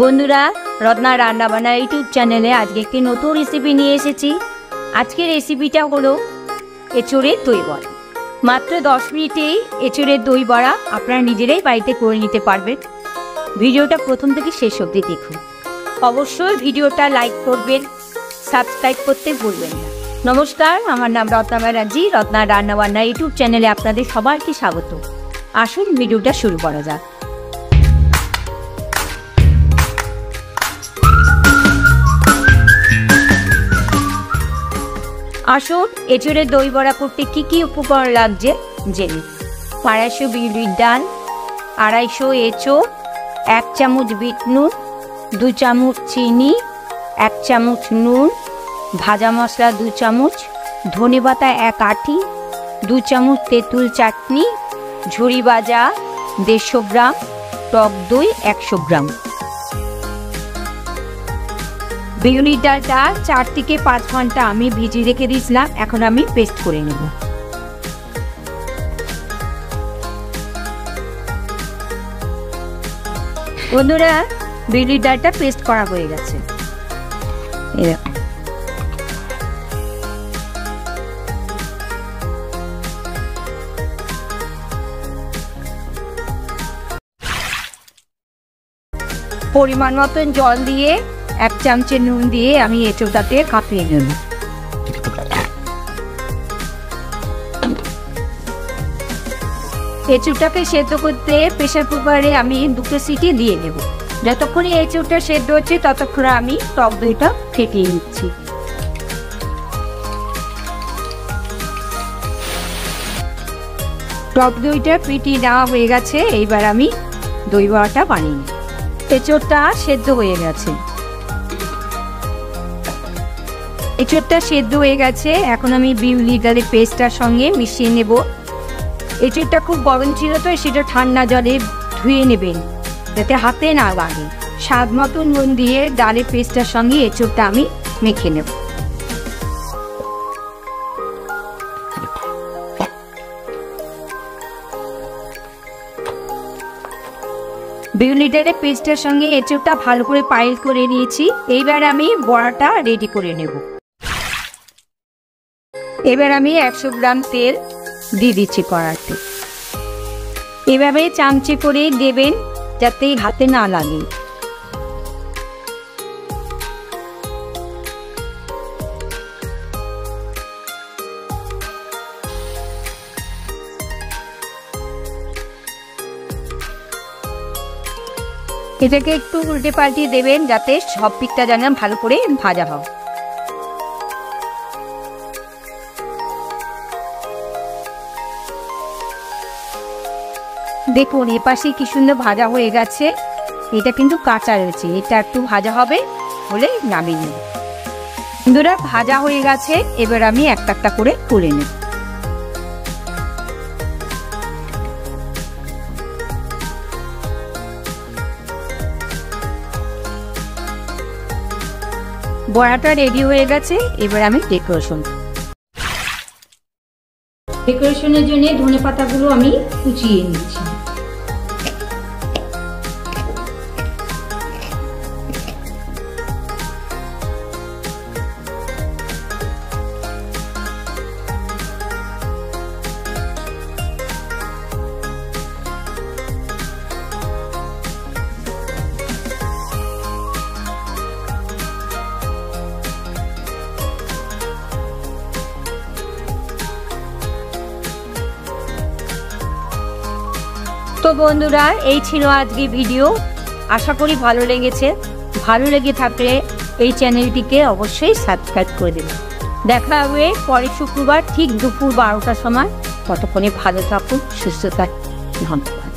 বন্ধুরা, রত্না রান্নাবান্না ইউটিউব চ্যানেলে আজকে একটি নতুন রেসিপি নিয়ে এসেছি। আজকের রেসিপিটা হলো এঁচোড়ের দই বড়া। মাত্র 10 মিনিটেই এঁচোড়ের দই বড়া আপনারা নিজেরাই বাড়িতে করে নিতে পারবেন। ভিডিওটা প্রথম থেকে শেষ অবধি দেখুন। অবশ্যই ভিডিওটা লাইক করবেন, সাবস্ক্রাইব করতে ভুলবেন না। নমস্কার, আমার নাম রত্না ব্যানার্জি। রত্না রান্নাবান্না ইউটিউব চ্যানেলে আপনাদের সবাইকে স্বাগত। আসুন ভিডিওটা শুরু করা যাক। আসুন এঁচোড়ের দই বড়া করতে কী কী উপকরণ লাগছে জেনে। 250 বিউলির ডাল, 250 এঁচোড়, 1 চামচ বিট নুন, 2 চামচ চিনি, 1 চামচ নুন, ভাজা মশলা 2 চামচ, ধনে পাতা 1 আঁটি, 2 চামচ তেঁতুল চাটনি, ঝুরি ভাজা 150 গ্রাম, টক দই 100 গ্রাম। বিউলির ডালটা 4 থেকে 5 ঘন্টা আমি ভিজিয়ে রেখে দিয়েছিলাম। এখন আমি পেস্ট করে নেব। বন্ধুরা, বিউলির ডালটা পেস্ট করা হয়ে গেছে। পরিমাণ মতন জল দিয়ে 1 চামচের নুন দিয়ে আমি এঁচোড়টাতে কাঁপিয়ে নেব। এঁচোড়টাকে সেদ্ধ করতে প্রেসার কুকারে আমি 2টো সিটি দিয়ে নেব। যতক্ষণে এঁচোড়টা সেদ্ধ হচ্ছে ততক্ষণে আমি টক দইটা ফেটিয়ে নিচ্ছি। টক দইটা ফেটিয়ে নেওয়া হয়ে গেছে। এইবার আমি দই বড়াটা বানিয়ে নিই। এঁচোড়টা সেদ্ধ হয়ে গেছে। এঁচোড়টা সেদ্ধ হয়ে গেছে। এখন আমি বিউলির ডালের পেস্টটার সঙ্গে মিশিয়ে নেব। এঁচোড়টা খুব গরম ছিল, তো সেটা ঠান্ডা জলে ধুয়ে নেবেন যাতে হাতে না লাগে। স্বাদ মতো নুন দিয়ে ডালের পেস্টটার সঙ্গে এঁচোড়টা আমি মেখে নেব। বিউলির ডালের পেস্টটার সঙ্গে এঁচোড়টা ভালো করে পাইল করে নিয়েছি। এইবার আমি বড়াটা রেডি করে নেব। এবার আমি 100 গ্রাম তেল দিয়ে দিচ্ছি কড়াইতে। এভাবে চামচে করে দেবেন যাতে হাতে না লাগে। এটাকে একটু উল্টে পাল্টিয়ে দেবেন যাতে সব দিকটা যেন ভালো করে ভাজা হয়। দেখুন এপাশে কি সুন্দর ভাজা হয়ে গেছে। এটা কিন্তু কাঁচা রয়েছে, এটা একটু ভাজা হবে হলে নামিয়ে নেব। বন্ধুরা, ভাজা হয়ে গেছে। এবার আমি একটা একটা করে তুলে নেব। বড়াটা রেডি হয়ে গেছে। এবার আমি ডেকোরেশনের জন্য ধনে পাতাগুলো আমি কুচিয়ে নিচ্ছি। তো বন্ধুরা, এই ছিল আজকে ভিডিও। আশা করি ভালো লেগেছে। ভালো লেগে থাকলে এই চ্যানেলটিকে অবশ্যই সাবস্ক্রাইব করে দেবেন। দেখা হবে পরের শুক্রবার ঠিক দুপুর 12টার সময়। ততক্ষণে ভালো থাকুন, সুস্থ থাকুন। ধন্যবাদ।